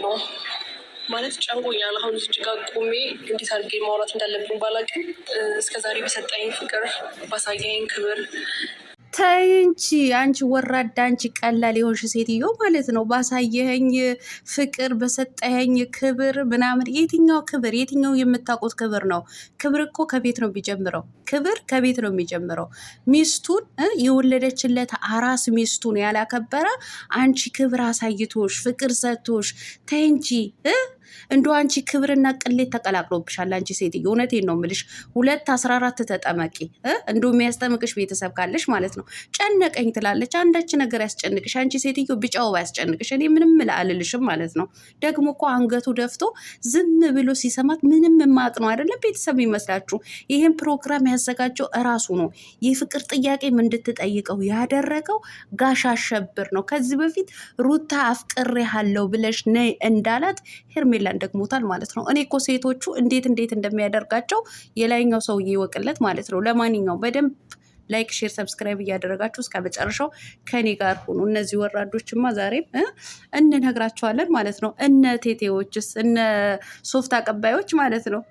ነው ማለት ጨንቆኛል። አሁን እዚህ ጋር ቆሜ እንዴት አድርጌ ማውራት እንዳለብኝ ባላውቅም እስከዛሬ በሰጠኝ ፍቅር፣ ባሳየኝ ክብር ተይ እንጂ አንቺ ወራዳ፣ አንቺ ቀላል የሆንሽ ሴትዮ ማለት ነው። ባሳየኸኝ ፍቅር፣ በሰጠኸኝ ክብር ምናምን። የትኛው ክብር? የትኛው የምታውቁት ክብር ነው? ክብር እኮ ከቤት ነው የሚጀምረው። ክብር ከቤት ነው የሚጀምረው። ሚስቱን የወለደችለት አራስ ሚስቱን ያላከበረ አንቺ ክብር አሳይቶሽ ፍቅር ሰጥቶሽ፣ ተይ እንጂ እንዶ አንቺ ክብርና ቅሌት ተቀላቅሎብሻል። አንቺ ሴትዮ እውነቴን ነው የምልሽ። 214 ተጠመቂ። እንዶ የሚያስጠምቅሽ ቤተሰብ ካለሽ ማለት ነው። ጨነቀኝ ትላለች። አንዳች ነገር ያስጨንቅሽ አንቺ ሴትዮ፣ ቢጫው ያስጨንቅሽ። እኔ ምንም አልልሽም ማለት ነው። ደግሞ እኮ አንገቱ ደፍቶ ዝም ብሎ ሲሰማት ምንም የማቅ ነው አይደለም። ቤተሰብ ይመስላችሁ? ይህን ፕሮግራም ያዘጋጀው እራሱ ነው። የፍቅር ጥያቄም እንድትጠይቀው ያደረገው ጋሽ አሸብር ነው። ከዚህ በፊት ሩታ አፍቅሬሃለሁ ብለሽ ነይ እንዳላት ሄርሜላን ደግሞታል ማለት ነው። እኔ እኮ ሴቶቹ እንዴት እንደሚያደርጋቸው የላይኛው ሰውዬ ይወቅለት ማለት ነው። ለማንኛውም በደንብ ላይክ፣ ሼር፣ ሰብስክራይብ እያደረጋችሁ እስከ መጨረሻው ከኔ ጋር ሆኑ። እነዚህ ወራዶችማ ዛሬም እንነግራቸዋለን ማለት ነው። እነ ቴቴዎችስ፣ እነ ሶፍት አቀባዮች ማለት ነው።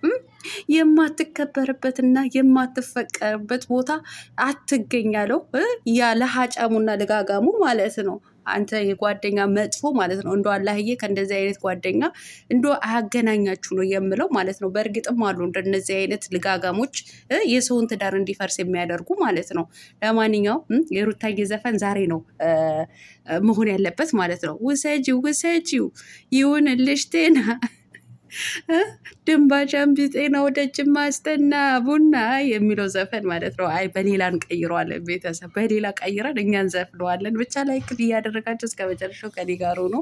የማትከበርበትና የማትፈቀርበት ቦታ አትገኛለው። ያ ለሀጫሙና ልጋጋሙ ማለት ነው። አንተ የጓደኛ መጥፎ ማለት ነው። እንዶ አላህዬ ከእንደዚህ አይነት ጓደኛ እንዶ አያገናኛችሁ ነው የምለው ማለት ነው። በእርግጥም አሉ እንደነዚህ አይነት ልጋጋሞች የሰውን ትዳር እንዲፈርስ የሚያደርጉ ማለት ነው። ለማንኛውም የሩታዬ ዘፈን ዛሬ ነው መሆን ያለበት ማለት ነው። ውሰጂው ውሰጂው ይሁንልሽ ጤና ድንባሻን ቢጤና ወደጅ ማስተና ቡና የሚለው ዘፈን ማለት ነው። አይ በሌላ እንቀይረዋለን፣ ቤተሰብ በሌላ ቀይረን እኛ እንዘፍነዋለን። ብቻ ላይክ እያደረጋችሁ እስከ መጨረሻው ከኔ ጋር ሆኖ።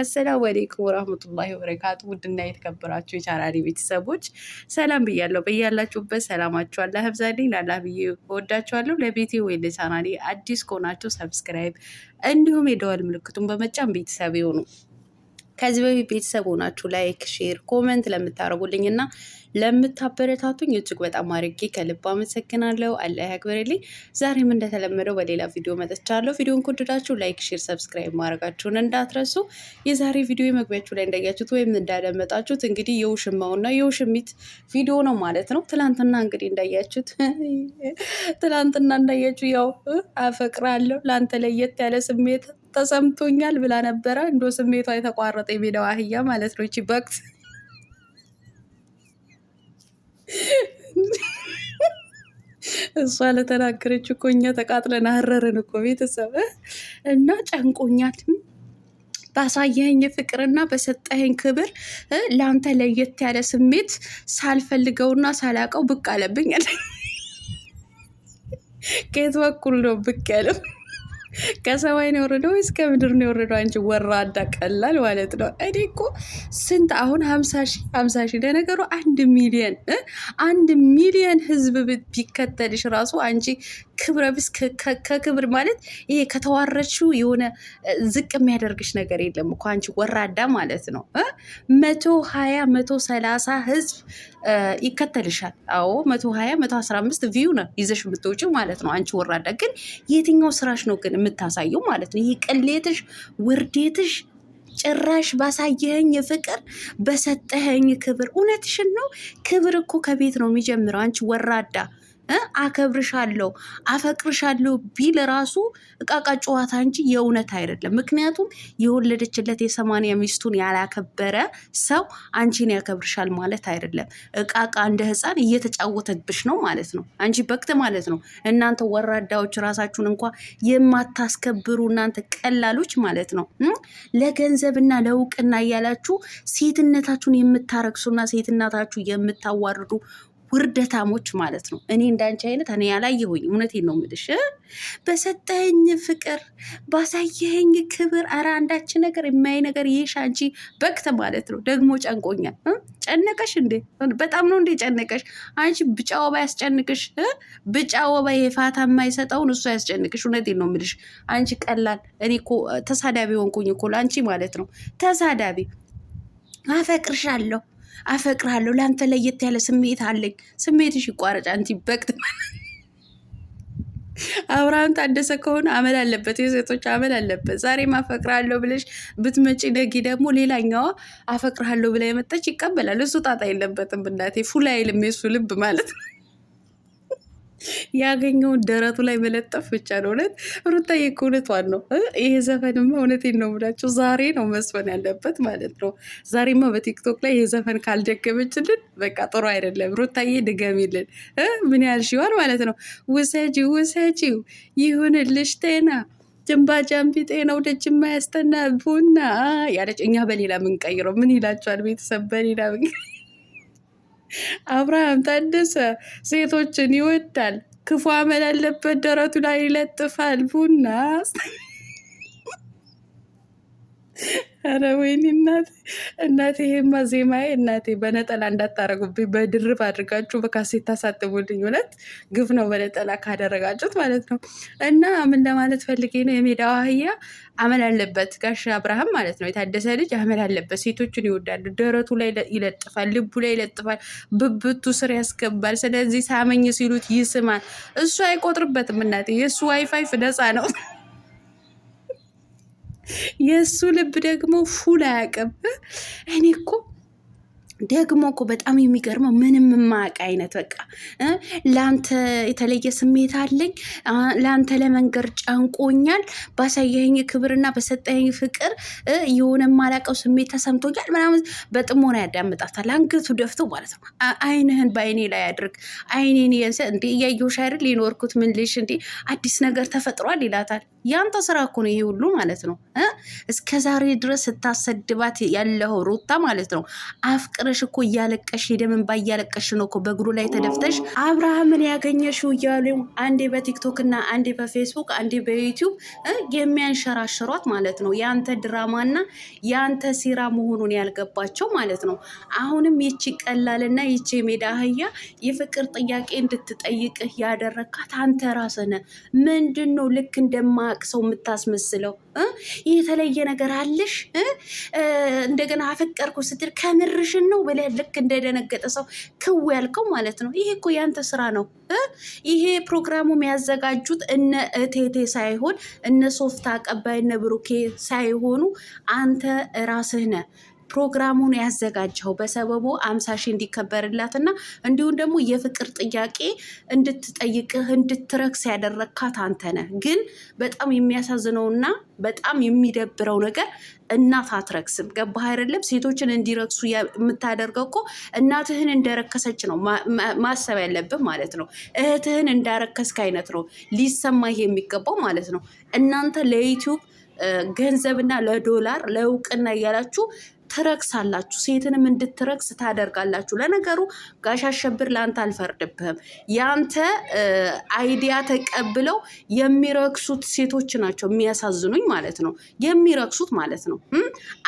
አሰላሙ አለይኩም ወራህመቱላሂ ወበረካቱ። ውድና የተከበራችሁ የቻናሌ ቤተሰቦች ሰላም ብያለሁ። በያላችሁበት ሰላማችሁ አላህ ያብዛልኝ። ላላህ ብዬ እወዳችኋለሁ። ለቤቴ ወይ ለቻናሌ አዲስ ከሆናችሁ ሰብስክራይብ እንዲሁም የደወል ምልክቱን በመጫን ቤተሰብ ይሁኑ። ከዚህ በፊት ቤተሰብ ሆናችሁ ላይክ፣ ሼር፣ ኮመንት ለምታደርጉልኝ እና ለምታበረታቱኝ እጅግ በጣም አድርጌ ከልብ አመሰግናለሁ። አላህ ያክብርልኝ። ዛሬም እንደተለመደው በሌላ ቪዲዮ መጥቻለሁ። ቪዲዮን ከወደዳችሁ ላይክ፣ ሼር፣ ሰብስክራይብ ማድረጋችሁን እንዳትረሱ። የዛሬ ቪዲዮ መግቢያችሁ ላይ እንዳያችሁት ወይም እንዳደመጣችሁት እንግዲህ የውሽማውና የውሽሚት ቪዲዮ ነው ማለት ነው። ትላንትና እንዳያችሁ ያው አፈቅራለሁ ለአንተ ለየት ያለ ስሜት ተሰምቶኛል ብላ ነበረ። እንዶ ስሜቷ የተቋረጠ የሜዳዋ አህያ ማለት ነው። እቺ በቅት እሷ ለተናገረች እኮ እኛ ተቃጥለን አረርን እኮ ቤተሰብ። እና ጨንቆኛል ባሳየኸኝ ፍቅርና በሰጠኸኝ ክብር ለአንተ ለየት ያለ ስሜት ሳልፈልገውና ሳላቀው ብቅ አለብኝ። ከየት በኩል ነው ብቅ ያለው? ከሰማይ ነው የወረደው ወይስ ከምድር ነው የወረደው? አንቺ ወራዳ ቀላል ማለት ነው። እኔ እኮ ስንት አሁን 50 ሺህ ለነገሩ 1 ሚሊየን ህዝብ ቢከተልሽ ራሱ አንቺ ክብረ ቢስ ከክብር ማለት ይሄ ከተዋረድሽው የሆነ ዝቅ የሚያደርግሽ ነገር የለም እኮ አንቺ ወራዳ ማለት ነው። 120 130 ህዝብ ይከተልሻል። አዎ 120 115 ቪው ነው ይዘሽ የምትወጪው ማለት ነው። አንቺ ወራዳ ግን የትኛው ስራሽ ነው ግን የምታሳየው ማለት ነው? ይሄ ቅሌትሽ፣ ውርዴትሽ ጭራሽ ባሳየኸኝ ፍቅር በሰጠኸኝ ክብር። እውነትሽን ነው። ክብር እኮ ከቤት ነው የሚጀምረው። አንቺ ወራዳ አከብርሻለሁ አፈቅርሻለሁ ቢል ራሱ እቃቃ ጨዋታ እንጂ የእውነት አይደለም። ምክንያቱም የወለደችለት የ80 ሚስቱን ያላከበረ ሰው አንቺን ያከብርሻል ማለት አይደለም። እቃቃ እንደ ህፃን እየተጫወተብሽ ነው ማለት ነው። አንቺ በክት ማለት ነው። እናንተ ወራዳዎች ራሳችሁን እንኳ የማታስከብሩ እናንተ ቀላሎች ማለት ነው። ለገንዘብና ለእውቅና እያላችሁ ሴትነታችሁን የምታረክሱና ሴትነታችሁ የምታዋርዱ ውርደታሞች ማለት ነው። እኔ እንዳንቺ አይነት እኔ ያላየሁኝ። እውነቴን ነው የምልሽ። በሰጠኝ ፍቅር ባሳየኸኝ ክብር፣ ኧረ አንዳች ነገር የማይ ነገር ይሽ አንቺ በክተ ማለት ነው። ደግሞ ጨንቆኛል። ጨነቀሽ እንዴ? በጣም ነው እንዴ ጨነቀሽ? አንቺ ብጫ ወባ ያስጨንቅሽ? ብጫ ወባ የፋታ የማይሰጠውን እሱ ያስጨንቅሽ? እውነቴን ነው የምልሽ። አንቺ ቀላል። እኔ እኮ ተሳዳቢ ሆንኩኝ እኮ ለአንቺ ማለት ነው። ተሳዳቢ። አፈቅርሃለሁ ለአንተ ለየት ያለ ስሜት አለኝ። ስሜትሽ ይቋረጫ። አንቲ በቅት አብርሃም ታደሰ ከሆነ አመል አለበት፣ የሴቶች አመል አለበት። ዛሬም አፈቅርሃለሁ ብለሽ ብትመጪ ነጊ ደግሞ ሌላኛዋ አፈቅርሃለሁ ብላ የመጣች ይቀበላል። እሱ ጣጣ የለበትም እናቴ። ፉል አይልም የሱ ልብ ማለት ነው። ያገኘውን ደረቱ ላይ መለጠፍ ብቻ ነው። እውነት ሩታዬ እኮ እውነቷን ነው። ይሄ ዘፈንማ እውነቴን ነው የምላቸው ዛሬ ነው መስፈን ያለበት ማለት ነው። ዛሬማ በቲክቶክ ላይ ይሄ ዘፈን ካልደገመችልን በቃ ጥሩ አይደለም። ሩታዬ ድገሚልን። ምን ያህል ሲሆን ማለት ነው። ውሰጂው ውሰጂው ይሁንልሽ ጤና ጅንባ ጃምቢ ጤናው ደጅ የማያስጠና ቡና ያለች። እኛ በሌላ ምንቀይረው ምን ይላቸዋል ቤተሰብ? በሌላ አብርሃም ታደሰ ሴቶችን ይወዳል፣ ክፉ አመል ያለበት ደረቱ ላይ ይለጥፋል ቡና። ኧረ ወይኔ እናቴ ይሄማ ዜማዬ እናቴ። በነጠላ እንዳታረጉብኝ፣ በድርብ አድርጋችሁ በካሴት ታሳትሙልኝ። እውነት ግፍ ነው በነጠላ ካደረጋችሁት ማለት ነው። እና ምን ለማለት ፈልጌ ነው፣ የሜዳው አህያ አመል አለበት ጋሽ አብርሃም ማለት ነው። የታደሰ ልጅ አመል አለበት፣ ሴቶችን ይወዳል፣ ደረቱ ላይ ይለጥፋል፣ ልቡ ላይ ይለጥፋል፣ ብብቱ ስር ያስገባል። ስለዚህ ሳመኝ ሲሉት ይስማል። እሱ አይቆጥርበትም እናቴ። የእሱ ዋይፋይ ነፃ ነው። የእሱ ልብ ደግሞ ፉል አያውቅም። እኔ እኮ ደግሞ እኮ በጣም የሚገርመው ምንም የማያውቅ አይነት በቃ ለአንተ የተለየ ስሜት አለኝ፣ ለአንተ ለመንገር ጨንቆኛል፣ ባሳየኸኝ ክብርና በሰጠኸኝ ፍቅር የሆነ የማላውቀው ስሜት ተሰምቶኛል ምናምን በጥሞና ያዳምጣታል። አንገቱ ደፍቶ ማለት ነው። አይንህን በአይኔ ላይ አድርግ፣ አይኔን እንዴ እያየሁሽ አይደል የኖርኩት፣ ምን ልሽ እንዴ አዲስ ነገር ተፈጥሯል ይላታል። ያንተ ስራ እኮ ነው ይሄ ሁሉ ማለት ነው። እስከ ዛሬ ድረስ ስታሰድባት ያለው ሩታ ማለት ነው። አፍቅረሽ እኮ እያለቀሽ የደም እንባ እያለቀሽ ነው እኮ በእግሩ ላይ ተደፍተሽ አብርሃምን ያገኘሽው እያሉ አንዴ በቲክቶክ እና አንዴ በፌስቡክ አንዴ በዩቲዩብ የሚያንሸራሽሯት ማለት ነው። የአንተ ድራማና የአንተ ሴራ መሆኑን ያልገባቸው ማለት ነው። አሁንም ይቺ ቀላልና ይቺ የሜዳ አህያ የፍቅር ጥያቄ እንድትጠይቅህ ያደረካት አንተ ራስህ ነህ። ምንድን ነው ልክ እንደማያውቅ ሰው የምታስመስለው? የተለየ ነገር አለሽ? እንደገና አፈቀርኩ ስትል ከምርሽን ነው ብለህ ልክ እንደደነገጠ ሰው ክው ያልከው ማለት ነው። ይሄ እኮ ያንተ ስራ ነው። ይሄ ፕሮግራሙ የሚያዘጋጁት እነ እቴቴ ሳይሆን እነ ሶፍት አቀባይ እነ ብሩኬ ሳይሆኑ አንተ ራስህ ነህ ፕሮግራሙን ያዘጋጀው በሰበቡ 50 ሺህ እንዲከበርላትና እንዲሁም ደግሞ የፍቅር ጥያቄ እንድትጠይቅህ እንድትረክስ ያደረግካት አንተ ነህ። ግን በጣም የሚያሳዝነውና በጣም የሚደብረው ነገር እናት አትረክስም። ገባህ አይደለም? ሴቶችን እንዲረክሱ የምታደርገው እኮ እናትህን እንደረከሰች ነው ማሰብ ያለብህ ማለት ነው። እህትህን እንዳረከስክ አይነት ነው ሊሰማህ የሚገባው ማለት ነው። እናንተ ለዩቲዩብ ገንዘብና ለዶላር ለእውቅና እያላችሁ ትረክሳላችሁ። ሴትንም እንድትረክስ ታደርጋላችሁ። ለነገሩ ጋሽ አሸብር ለአንተ አልፈርድብህም። ያንተ አይዲያ ተቀብለው የሚረክሱት ሴቶች ናቸው የሚያሳዝኑኝ ማለት ነው። የሚረክሱት ማለት ነው።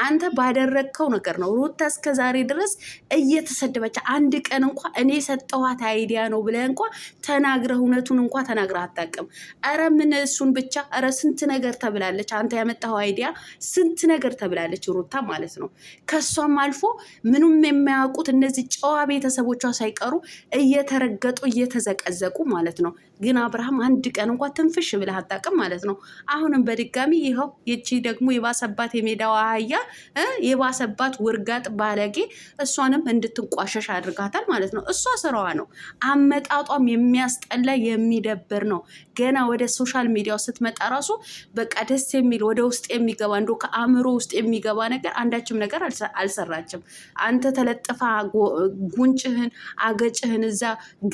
አንተ ባደረግከው ነገር ነው ሩታ እስከ ዛሬ ድረስ እየተሰደበች። አንድ ቀን እንኳ እኔ ሰጠኋት አይዲያ ነው ብለህ እንኳ ተናግረህ እውነቱን እንኳ ተናግረህ አታውቅም። ኧረ ምን እሱን ብቻ ኧረ ስንት ነገር ተብላለች። አንተ ያመጣኸው አይዲያ ስንት ነገር ተብላለች ሩታ ማለት ነው። ከሷም አልፎ ምንም የማያውቁት እነዚህ ጨዋ ቤተሰቦቿ ሳይቀሩ እየተረገጡ እየተዘቀዘቁ ማለት ነው። ግን አብርሃም አንድ ቀን እንኳ ትንፍሽ ብለህ አታውቅም ማለት ነው። አሁንም በድጋሚ ይኸው ይቺ ደግሞ የባሰባት የሜዳዋ አህያ የባሰባት ውርጋጥ ባለጌ እሷንም እንድትንቋሸሽ አድርጋታል ማለት ነው። እሷ ስራዋ ነው። አመጣጧም የሚያስጠላ የሚደብር ነው። ገና ወደ ሶሻል ሚዲያው ስትመጣ ራሱ በቃ ደስ የሚል ወደ ውስጥ የሚገባ እንዶ ከአእምሮ ውስጥ የሚገባ ነገር አንዳችም ነገር አልሰራችም። አንተ ተለጥፋ ጉንጭህን አገጭህን እዛ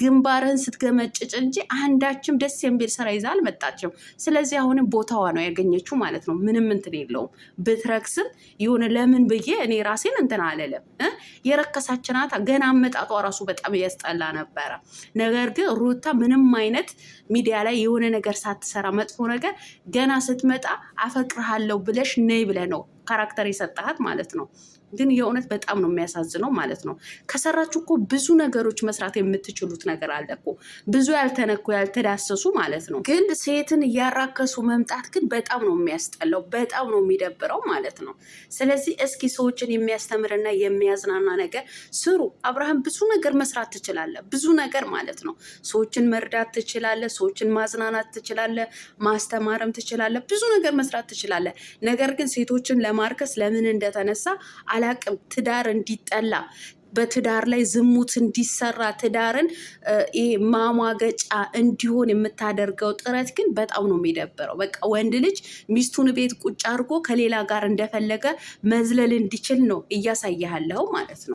ግንባርህን ስትገመጭጭ እንጂ አንዳችም ደስ የሚል ስራ ይዛ አልመጣችም። ስለዚህ አሁንም ቦታዋ ነው ያገኘችው ማለት ነው። ምንም እንትን የለውም። ብትረክስም የሆነ ለምን ብዬ እኔ ራሴን እንትን አለለም። የረከሳችናት ገና አመጣጧ ራሱ በጣም ያስጠላ ነበረ። ነገር ግን ሩታ ምንም አይነት ሚዲያ ላይ የሆነ ነገር ሳትሰራ መጥፎ ነገር ገና ስትመጣ አፈቅርሃለሁ ብለሽ ነይ ብለህ ነው ካራክተር የሰጠሃት ማለት ነው። ግን የእውነት በጣም ነው የሚያሳዝነው ማለት ነው። ከሰራችሁ እኮ ብዙ ነገሮች መስራት የምትችሉት ነገር አለ እኮ ብዙ ያልተነኩ ያልተዳሰሱ ማለት ነው። ግን ሴትን እያራከሱ መምጣት ግን በጣም ነው የሚያስጠላው፣ በጣም ነው የሚደብረው ማለት ነው። ስለዚህ እስኪ ሰዎችን የሚያስተምርና የሚያዝናና ነገር ስሩ። አብርሃም ብዙ ነገር መስራት ትችላለህ፣ ብዙ ነገር ማለት ነው። ሰዎችን መርዳት ትችላለህ፣ ሰዎችን ማዝናናት ትችላለህ፣ ማስተማርም ትችላለህ፣ ብዙ ነገር መስራት ትችላለህ። ነገር ግን ሴቶችን ለማርከስ ለምን እንደተነሳ አላቅም። ትዳር እንዲጠላ በትዳር ላይ ዝሙት እንዲሰራ ትዳርን ማሟገጫ እንዲሆን የምታደርገው ጥረት ግን በጣም ነው የሚደብረው። በቃ ወንድ ልጅ ሚስቱን ቤት ቁጭ አድርጎ ከሌላ ጋር እንደፈለገ መዝለል እንዲችል ነው እያሳያለው ማለት ነው።